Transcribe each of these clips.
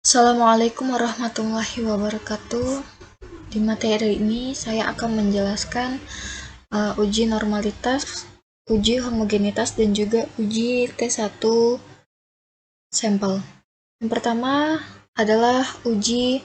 Assalamualaikum warahmatullahi wabarakatuh. Di materi ini saya akan menjelaskan uji normalitas, uji homogenitas, dan juga uji T1 sampel. Yang pertama adalah uji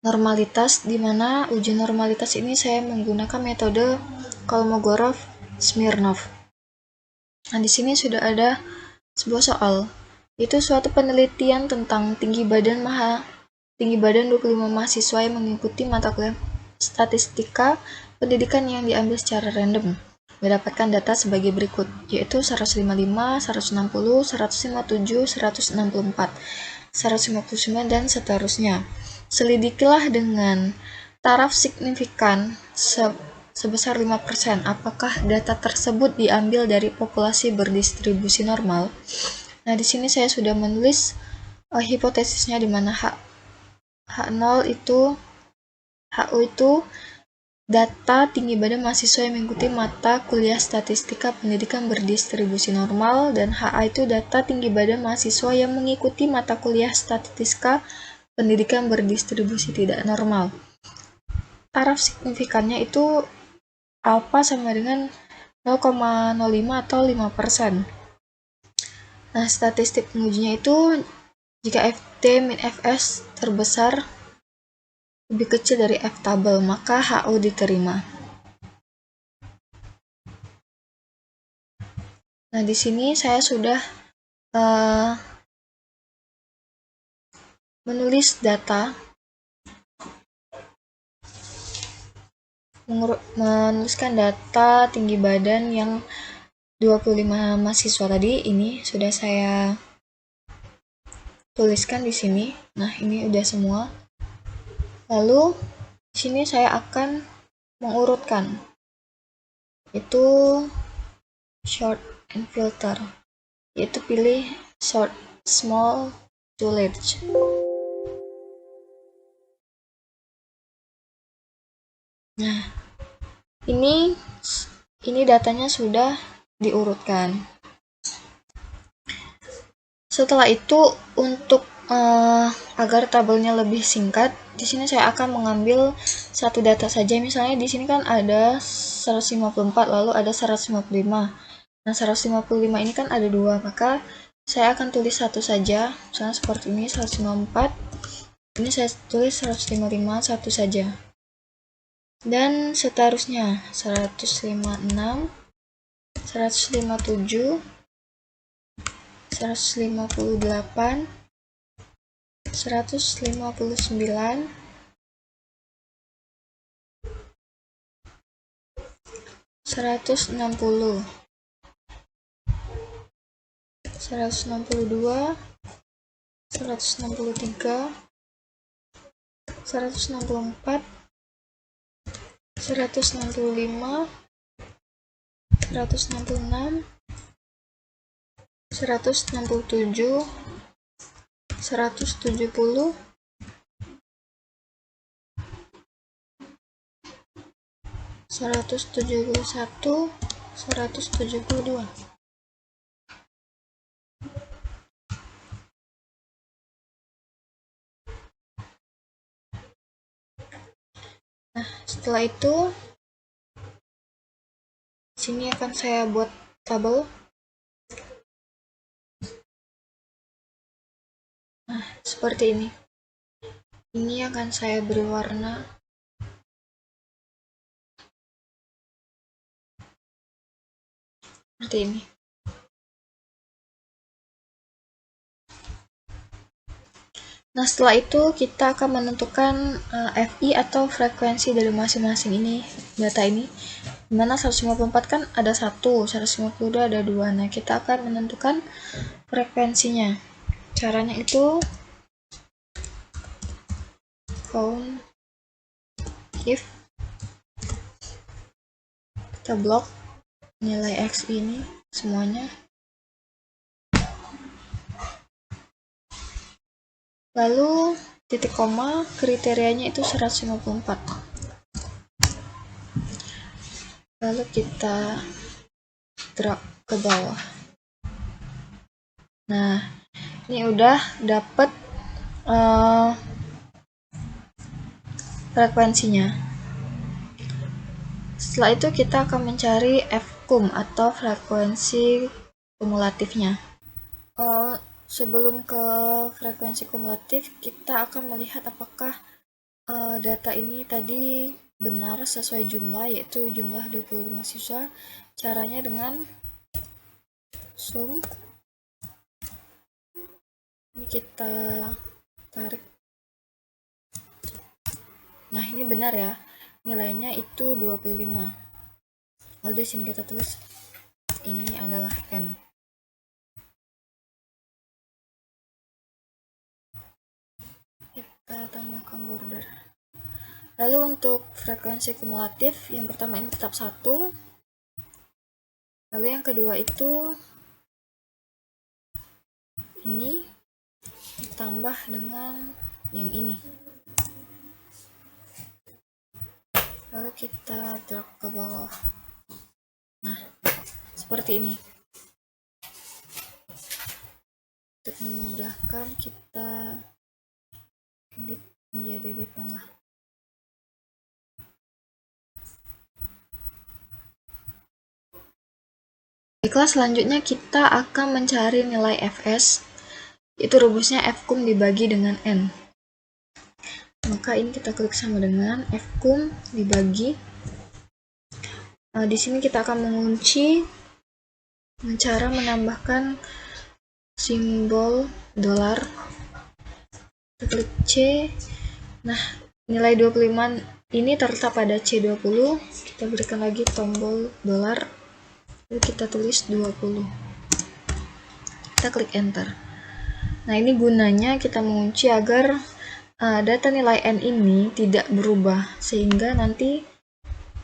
normalitas, di mana uji normalitas ini saya menggunakan metode Kolmogorov-Smirnov. Nah, di sini sudah ada sebuah soal. Itu suatu penelitian tentang tinggi badan 25 mahasiswa yang mengikuti mata kuliah statistika pendidikan yang diambil secara random. Mendapatkan data sebagai berikut, yaitu 155, 160, 157, 164, 159, dan seterusnya. Selidikilah dengan taraf signifikan sebesar 5%. Apakah data tersebut diambil dari populasi berdistribusi normal? Nah, di sini saya sudah menulis hipotesisnya, di mana H0 itu HU itu data tinggi badan mahasiswa yang mengikuti mata kuliah statistika pendidikan berdistribusi normal, dan HA itu data tinggi badan mahasiswa yang mengikuti mata kuliah statistika pendidikan berdistribusi tidak normal. Taraf signifikannya itu alfa sama dengan 0,05 atau 5%. Nah, statistik pengujinya itu jika Ft min Fs terbesar lebih kecil dari F tabel, maka HO diterima. Nah, di sini saya sudah menulis data, menuliskan data tinggi badan yang 25 mahasiswa tadi. Ini sudah saya tuliskan di sini. Nah, ini udah semua. Lalu di sini saya akan mengurutkan, itu sort and filter, yaitu pilih sort small to large. Nah, ini datanya sudah diurutkan. Setelah itu, untuk agar tabelnya lebih singkat, di sini saya akan mengambil satu data saja. Misalnya di sini kan ada 154, lalu ada 155. Nah, 155 ini kan ada dua, maka saya akan tulis satu saja. Misalnya seperti ini, 154. Ini saya tulis 155, satu saja. Dan seterusnya, 156, 157, 158, 159, 160, 162, 163, 164, 165, 166, 167, 170, 171, 172. Nah, setelah itu sini akan saya buat tabel. Nah, seperti ini. Ini akan saya beri warna seperti ini. Nah, setelah itu kita akan menentukan FI atau frekuensi dari masing-masing data ini. Dimana 154 kan ada 1, 152 ada 2. Nah, kita akan menentukan frekuensinya. Caranya itu count if, kita blok nilai X ini semuanya. Lalu titik koma, kriterianya itu 154. Lalu kita drag ke bawah. Nah, ini udah dapet frekuensinya. Setelah itu kita akan mencari Fkum atau frekuensi kumulatifnya. Sebelum ke frekuensi kumulatif, kita akan melihat apakah data ini tadi benar sesuai jumlah, yaitu jumlah 25 siswa. Caranya dengan sum. Ini kita tarik. Nah, ini benar ya. Nilainya itu 25. Lalu di sini kita tulis ini adalah N. Kita tambahkan border. Lalu untuk frekuensi kumulatif, yang pertama ini tetap 1. Lalu yang kedua itu ini ditambah dengan yang ini. Lalu kita drag ke bawah. Nah, seperti ini. Untuk memudahkan kita edit menjadi di tengah. Baiklah, selanjutnya kita akan mencari nilai Fs. Itu rumusnya Fkum dibagi dengan N. Maka ini kita klik sama dengan Fkum dibagi. Di sini kita akan mengunci cara menambahkan simbol dolar. Kita klik C. Nah, nilai 25 ini terletak pada C20. Kita berikan lagi tombol dolar. Lalu kita tulis 20. Kita klik enter. Nah, ini gunanya kita mengunci agar data nilai N ini tidak berubah, sehingga nanti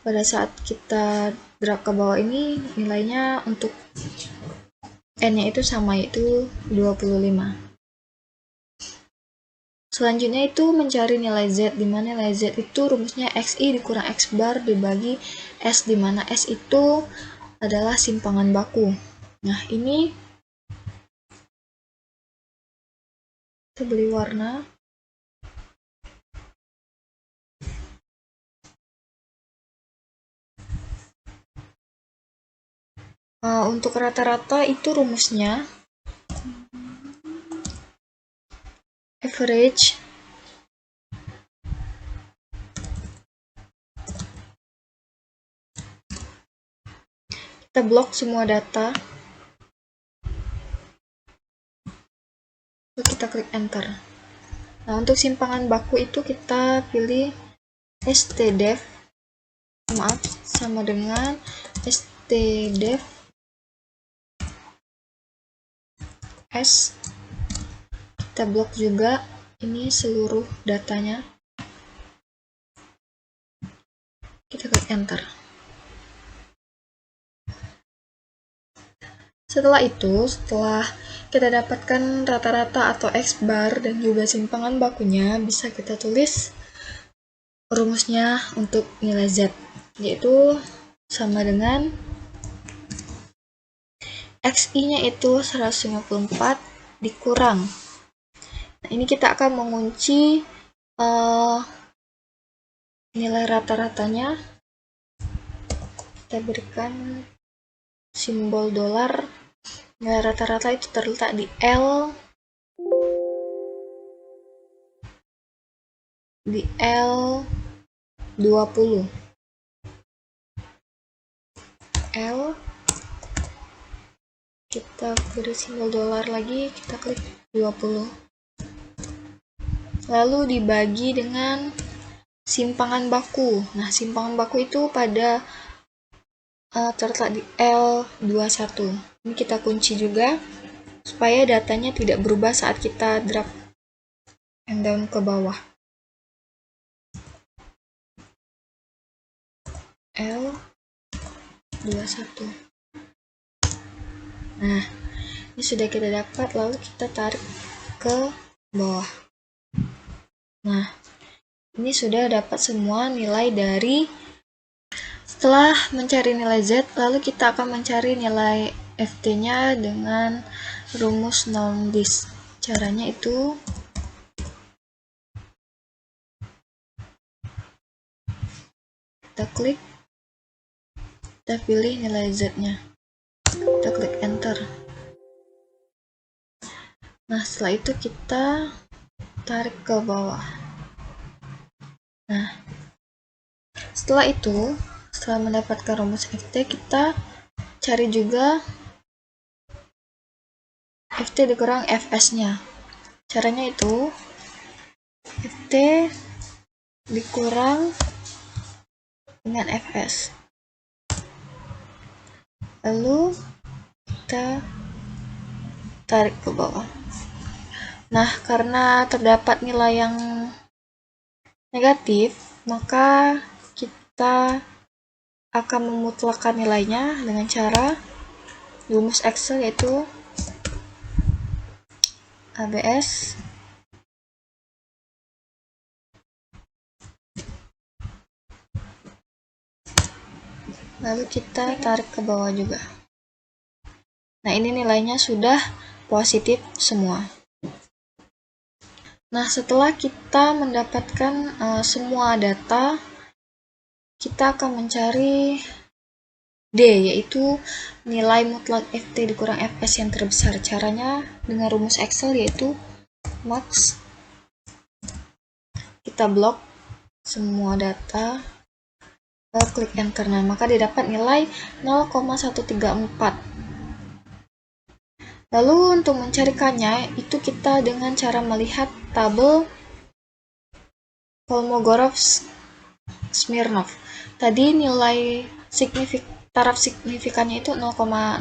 pada saat kita drag ke bawah ini nilainya untuk N-nya itu sama, yaitu 25. Selanjutnya itu mencari nilai Z, di mana nilai Z itu rumusnya XI dikurang X bar dibagi S, di mana S itu adalah simpangan baku. Nah, ini kita beri warna. Untuk rata-rata itu rumusnya average kita blok semua data, lalu kita klik enter. Nah, untuk simpangan baku itu kita pilih stdef, sama dengan stdef s. Kita blok juga ini seluruh datanya, kita klik enter. Setelah itu, setelah kita dapatkan rata-rata atau X bar dan juga simpangan bakunya, bisa kita tulis rumusnya untuk nilai Z, yaitu sama dengan XI-nya itu 154 dikurang. Nah, ini kita akan mengunci nilai rata-ratanya. Kita berikan simbol dolar. Nilai rata-rata itu terletak di L, di L20. L, kita beri simbol dolar lagi, kita klik 20. Lalu dibagi dengan simpangan baku. Nah, simpangan baku itu pada terletak di L21. Ini kita kunci juga supaya datanya tidak berubah saat kita drag and down ke bawah. L21. Nah, ini sudah kita dapat, lalu kita tarik ke bawah. Nah, ini sudah dapat semua nilai dari. Setelah mencari nilai Z, lalu kita akan mencari nilai FT-nya dengan rumus non-list. Caranya itu kita klik, kita pilih nilai Z-nya, kita klik enter. Nah, setelah itu kita tarik ke bawah. Nah, setelah itu, setelah mendapatkan rumus FT, kita cari juga FT dikurang Fs-nya. Caranya itu FT dikurang dengan Fs. Lalu kita tarik ke bawah. Nah, karena terdapat nilai yang negatif, maka kita akan memutlakkan nilainya dengan cara rumus Excel, yaitu ABS lalu kita tarik ke bawah juga. Nah, ini nilainya sudah positif semua. Nah, setelah kita mendapatkan semua data, kita akan mencari D, yaitu nilai mutlak FT dikurang Fs yang terbesar. Caranya dengan rumus Excel, yaitu max. Kita blok semua data, lalu klik enter. Nah, maka didapat nilai 0,134. Lalu untuk mencarikannya, itu kita dengan cara melihat tabel Kolmogorov-Smirnov. Tadi nilai taraf signifikannya itu 0,05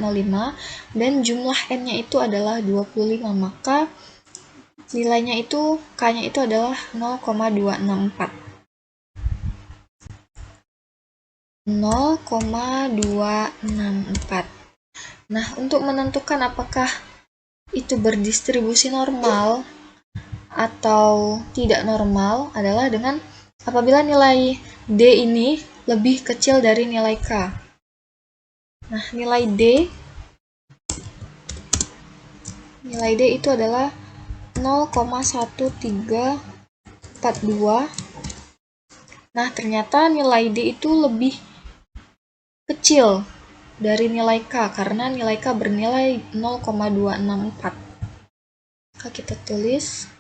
dan jumlah n-nya itu adalah 25, maka nilainya itu k-nya itu adalah 0,264. 0,264. Nah, untuk menentukan apakah itu berdistribusi normal atau tidak normal adalah dengan apabila nilai D ini lebih kecil dari nilai K. Nah, nilai D itu adalah 0,1342. Nah, ternyata nilai D itu lebih kecil dari nilai K karena nilai K bernilai 0,264. Maka kita tulis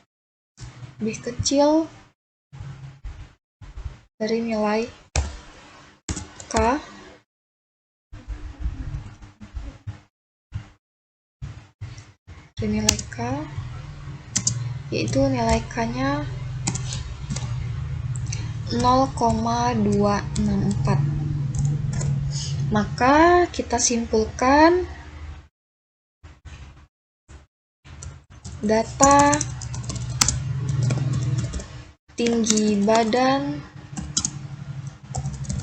lebih kecil dari nilai K yaitu nilai K-nya 0,264. Maka kita simpulkan data tinggi badan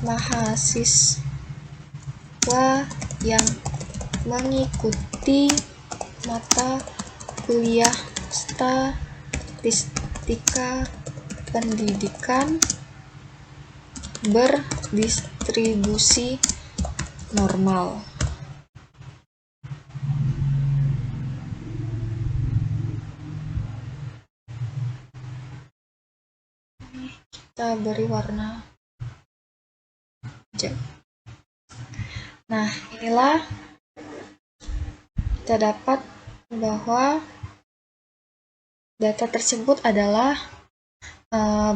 mahasiswa yang mengikuti mata kuliah statistika pendidikan berdistribusi normal. Kita beri warna hijau. Nah, inilah kita dapat bahwa data tersebut adalah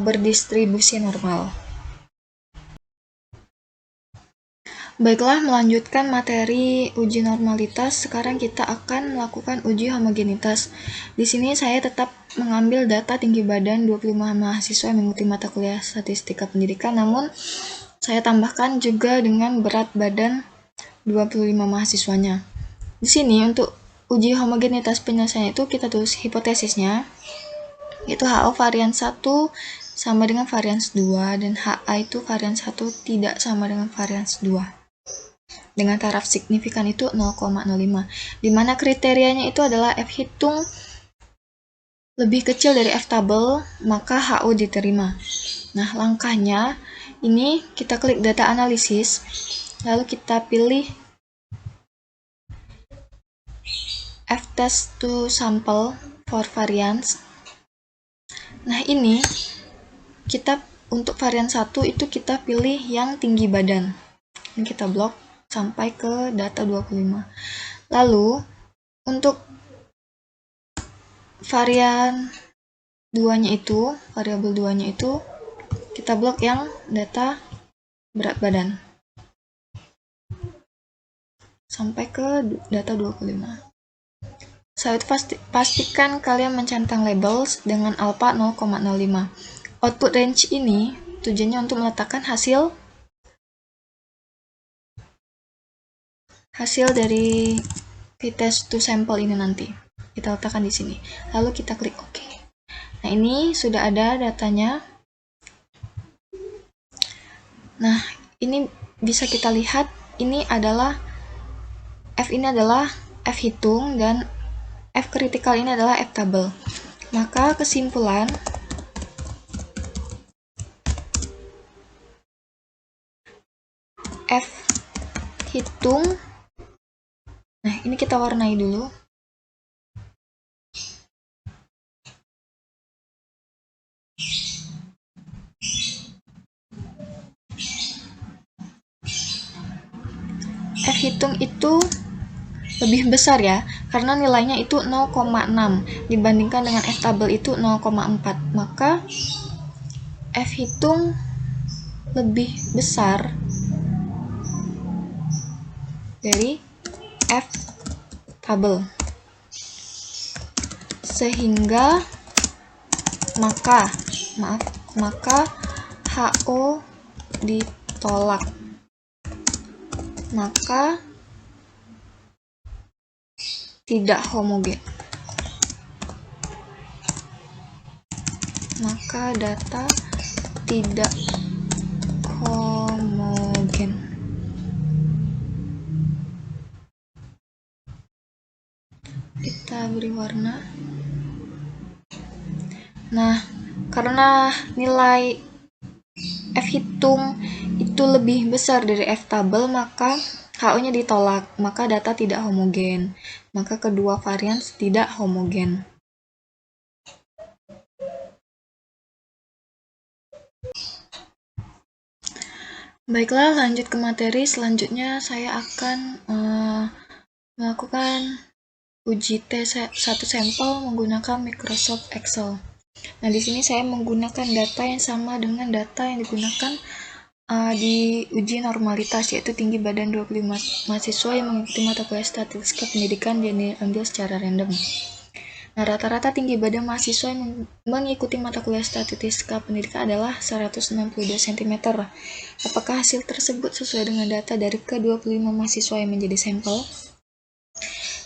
berdistribusi normal. Baiklah, melanjutkan materi uji normalitas. Sekarang kita akan melakukan uji homogenitas. Di sini saya tetap mengambil data tinggi badan 25 mahasiswa yang mengikuti mata kuliah statistika pendidikan, namun saya tambahkan juga dengan berat badan 25 mahasiswanya. Di sini untuk uji homogenitas penyelesaian itu kita tulis hipotesisnya, yaitu HO varians 1 sama dengan varians 2 dan HA itu varians 1 tidak sama dengan varians 2. Dengan taraf signifikan itu 0,05, di mana kriterianya itu adalah F hitung lebih kecil dari F tabel, maka HO diterima. Nah, langkahnya ini kita klik data analisis, lalu kita pilih F-test to sample for variance. Nah, ini kita untuk varian 1 itu kita pilih yang tinggi badan. Ini kita blok sampai ke data 25. Lalu untuk varian 2-nya itu, variabel 2-nya itu kita blok yang data berat badan sampai ke data 25. Setelah itu pastikan kalian mencentang labels dengan alpha 0,05. Output range ini tujuannya untuk meletakkan hasil dari p-test to sample ini nanti. Kita letakkan di sini. Lalu kita klik OK. Nah, ini sudah ada datanya. Nah, ini bisa kita lihat ini adalah F hitung dan F critical ini adalah F table. Maka kesimpulan F hitung, nah ini kita warnai dulu. F hitung itu lebih besar ya, karena nilainya itu 0,6 dibandingkan dengan F table itu 0,4. Maka F hitung lebih besar dari F table. Sehingga maka HO ditolak. Maka tidak homogen. Maka data tidak homogen. Kita beri warna. Nah, karena nilai F hitung itu lebih besar dari F table, maka HO-nya ditolak, maka data tidak homogen. Maka kedua varian tidak homogen. Baiklah, lanjut ke materi. Selanjutnya saya akan melakukan uji tes satu sampel menggunakan Microsoft Excel. Nah, di sini saya menggunakan data yang sama dengan data yang digunakan di uji normalitas, yaitu tinggi badan 25 mahasiswa yang mengikuti mata kuliah statistika pendidikan yang diambil secara random. Nah, rata-rata tinggi badan mahasiswa yang mengikuti mata kuliah statistika pendidikan adalah 162 cm. Apakah hasil tersebut sesuai dengan data dari ke-25 mahasiswa yang menjadi sampel?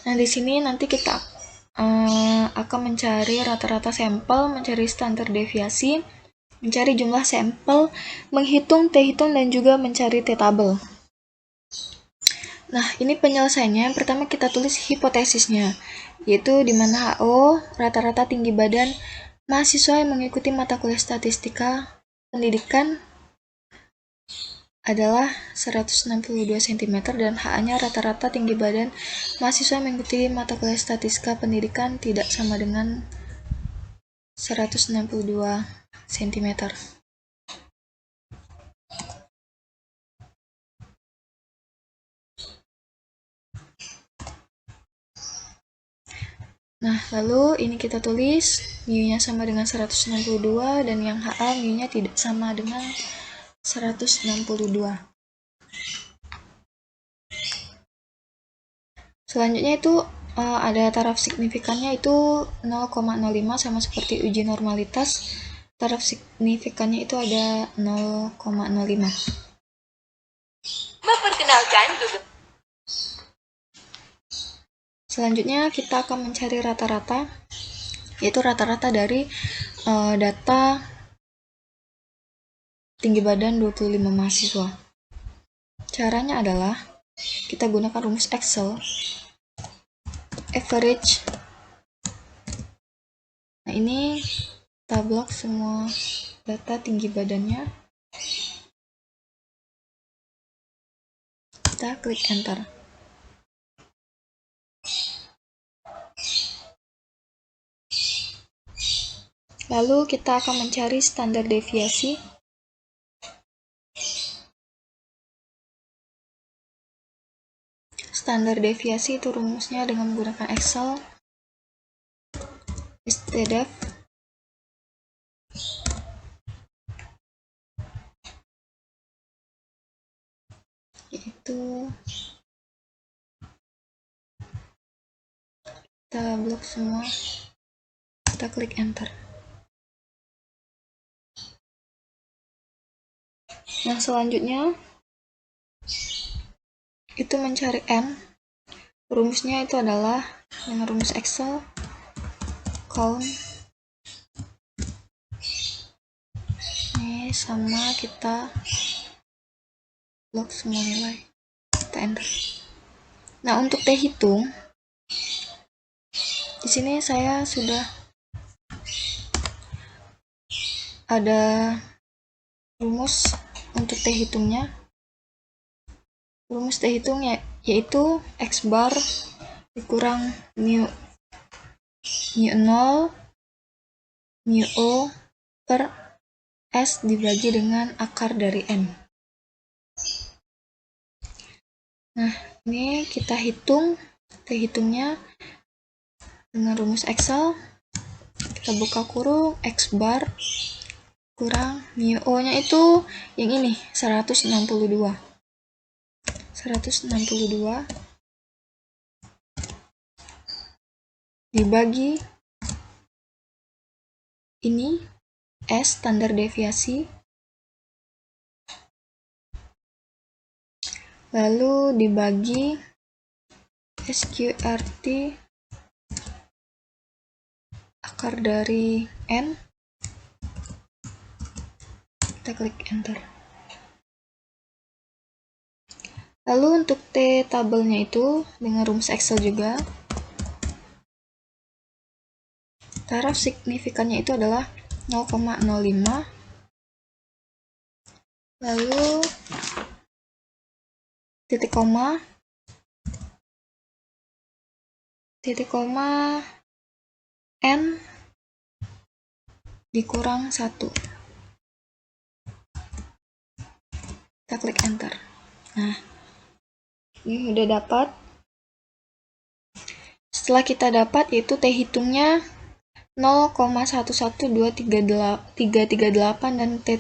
Nah, di sini nanti kita akan mencari rata-rata sampel, mencari standar deviasi, mencari jumlah sampel, menghitung T-hitung, dan juga mencari T-table. Nah, ini penyelesaiannya. Pertama kita tulis hipotesisnya, yaitu di mana HO, rata-rata tinggi badan mahasiswa yang mengikuti mata kuliah statistika pendidikan adalah 162 cm dan HA-nya rata-rata tinggi badan mahasiswa yang mengikuti mata kuliah statistika pendidikan tidak sama dengan 162 cm. Nah, lalu ini kita tulis mu-nya sama dengan 162 dan yang HA mu-nya tidak sama dengan 162. Selanjutnya itu ada taraf signifikannya itu 0,05 sama seperti uji normalitas. Taraf signifikannya itu ada 0,05. Memperkenalkan Google. Selanjutnya kita akan mencari rata-rata, yaitu rata-rata dari data tinggi badan 25 mahasiswa. Caranya adalah kita gunakan rumus Excel, average. Nah, ini kita blok semua data tinggi badannya. Kita klik enter. Lalu kita akan mencari standar deviasi. standar deviasi itu rumusnya dengan menggunakan Excel. STDEV yaitu kita blok semua, kita klik enter. Yang selanjutnya itu mencari N. Rumusnya itu adalah dengan rumus Excel count ini sama, kita blok semua nilai, kita enter. Nah, untuk T hitung di sini saya sudah ada rumus untuk T hitungnya. Rumus T hitungnya yaitu X bar dikurang mu 0 mu O per S dibagi dengan akar dari N. Nah, ini kita hitung T hitungnya dengan rumus Excel. Kita buka kurung, X bar kurang mu O nya itu yang ini 162 dibagi ini S standar deviasi, lalu dibagi SQRT akar dari N, kita klik enter. Lalu untuk T tabelnya itu dengan rumus Excel juga, taraf signifikannya itu adalah 0,05, lalu titik koma N dikurang 1. Kita klik enter. Nah, ini udah dapat. Setelah kita dapat, yaitu T hitungnya 0,11238 dan T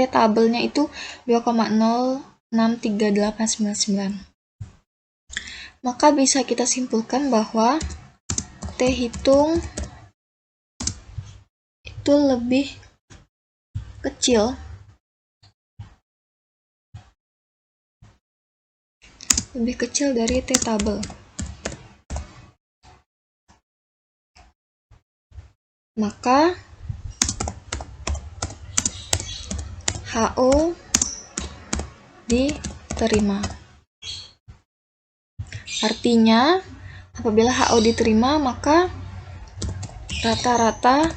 tabelnya itu 2,063899. Maka bisa kita simpulkan bahwa T hitung itu lebih kecil dari T tabel. Maka HO diterima. Artinya, apabila HO diterima, maka rata-rata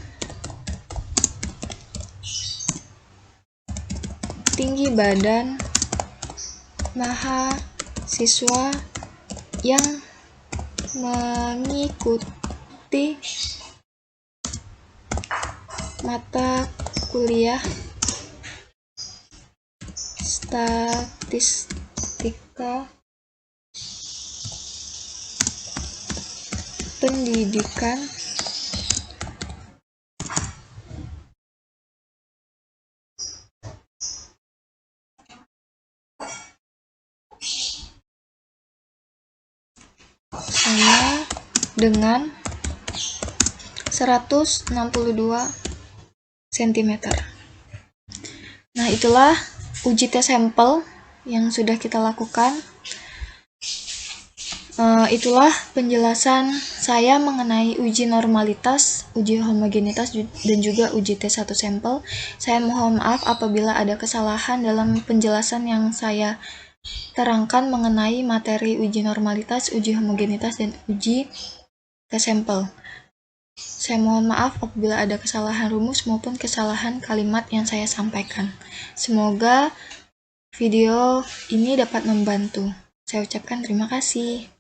tinggi badan mahasiswa yang mengikuti mata kuliah statistika pendidikan sama dengan 162 cm. Nah, itulah uji tes sampel yang sudah kita lakukan. Itulah penjelasan saya mengenai uji normalitas, uji homogenitas, dan juga uji tes satu sampel. Saya mohon maaf apabila ada kesalahan dalam penjelasan yang saya terangkan mengenai materi uji normalitas, uji homogenitas, dan uji tes sampel. Saya mohon maaf apabila ada kesalahan rumus maupun kesalahan kalimat yang saya sampaikan. Semoga video ini dapat membantu. Saya ucapkan terima kasih.